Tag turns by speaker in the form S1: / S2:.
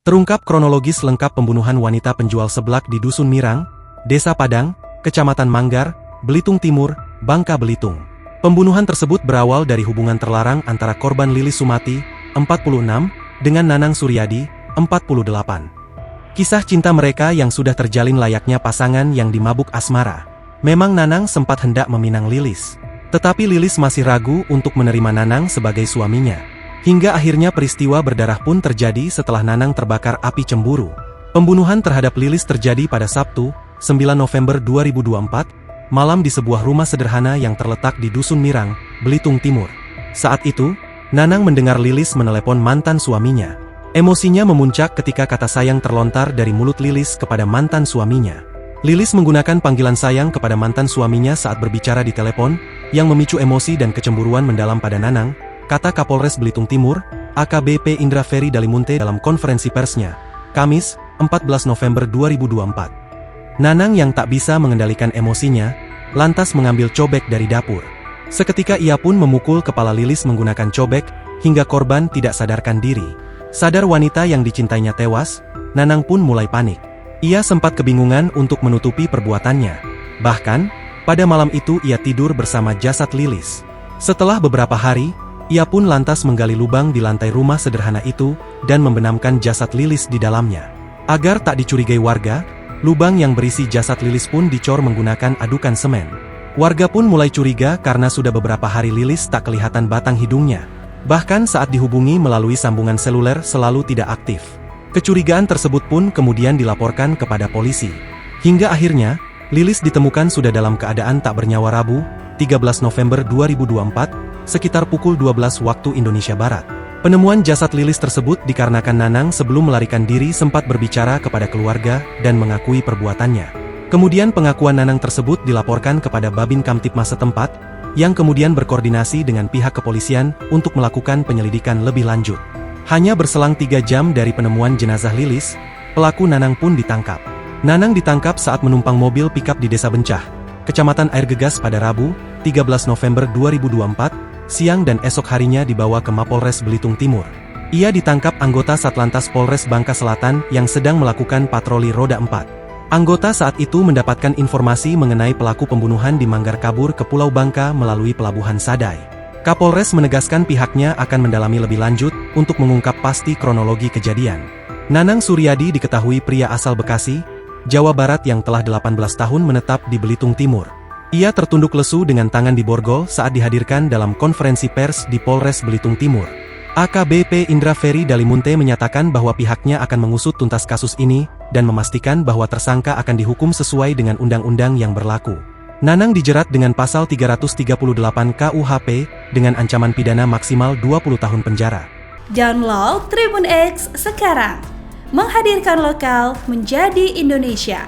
S1: Terungkap kronologis lengkap pembunuhan wanita penjual seblak di Dusun Mirang, Desa Padang, Kecamatan Manggar, Belitung Timur, Bangka Belitung. Pembunuhan tersebut berawal dari hubungan terlarang antara korban Lilis Sumati, 46, dengan Nanang Suryadi, 48. Kisah cinta mereka yang sudah terjalin layaknya pasangan yang dimabuk asmara. Memang Nanang sempat hendak meminang Lilis. Tetapi Lilis masih ragu untuk menerima Nanang sebagai suaminya. Hingga akhirnya peristiwa berdarah pun terjadi setelah Nanang terbakar api cemburu. Pembunuhan terhadap Lilis terjadi pada Sabtu, 9 November 2024, malam di sebuah rumah sederhana yang terletak di Dusun Mirang, Belitung Timur. Saat itu, Nanang mendengar Lilis menelepon mantan suaminya. Emosinya memuncak ketika kata sayang terlontar dari mulut Lilis kepada mantan suaminya. Lilis menggunakan panggilan sayang kepada mantan suaminya saat berbicara di telepon, yang memicu emosi dan kecemburuan mendalam pada Nanang, kata Kapolres Belitung Timur, AKBP Indra Ferry Dalimunte dalam konferensi persnya, Kamis, 14 November 2024. Nanang yang tak bisa mengendalikan emosinya, lantas mengambil cobek dari dapur. Seketika ia pun memukul kepala Lilis menggunakan cobek, hingga korban tidak sadarkan diri. Sadar wanita yang dicintainya tewas, Nanang pun mulai panik. Ia sempat kebingungan untuk menutupi perbuatannya. Bahkan, pada malam itu ia tidur bersama jasad Lilis. Setelah beberapa hari, ia pun lantas menggali lubang di lantai rumah sederhana itu, dan membenamkan jasad Lilis di dalamnya. Agar tak dicurigai warga, lubang yang berisi jasad Lilis pun dicor menggunakan adukan semen. Warga pun mulai curiga karena sudah beberapa hari Lilis tak kelihatan batang hidungnya. Bahkan saat dihubungi melalui sambungan seluler selalu tidak aktif. Kecurigaan tersebut pun kemudian dilaporkan kepada polisi. Hingga akhirnya, Lilis ditemukan sudah dalam keadaan tak bernyawa Rabu, 13 November 2024, sekitar pukul 12 waktu Indonesia Barat. Penemuan jasad Lilis tersebut dikarenakan Nanang sebelum melarikan diri sempat berbicara kepada keluarga dan mengakui perbuatannya. Kemudian pengakuan Nanang tersebut dilaporkan kepada Babin Kamtipmas setempat, yang kemudian berkoordinasi dengan pihak kepolisian untuk melakukan penyelidikan lebih lanjut. Hanya berselang 3 jam dari penemuan jenazah Lilis, pelaku Nanang pun ditangkap. Nanang ditangkap saat menumpang mobil pikap di Desa Bencah, Kecamatan Air Gegas pada Rabu, 13 November 2024, siang dan esok harinya dibawa ke Mapolres Belitung Timur. Ia ditangkap anggota Satlantas Polres Bangka Selatan yang sedang melakukan patroli roda 4. Anggota saat itu mendapatkan informasi mengenai pelaku pembunuhan di Manggar kabur ke Pulau Bangka melalui Pelabuhan Sadai. Kapolres menegaskan pihaknya akan mendalami lebih lanjut untuk mengungkap pasti kronologi kejadian. Nanang Suryadi diketahui pria asal Bekasi, Jawa Barat yang telah 18 tahun menetap di Belitung Timur. Ia tertunduk lesu dengan tangan di borgol saat dihadirkan dalam konferensi pers di Polres Belitung Timur. AKBP Indra Ferry Dalimunte menyatakan bahwa pihaknya akan mengusut tuntas kasus ini, dan memastikan bahwa tersangka akan dihukum sesuai dengan undang-undang yang berlaku. Nanang dijerat dengan pasal 338 KUHP, dengan ancaman pidana maksimal 20 tahun penjara.
S2: Download Tribun X sekarang, menghadirkan lokal menjadi Indonesia.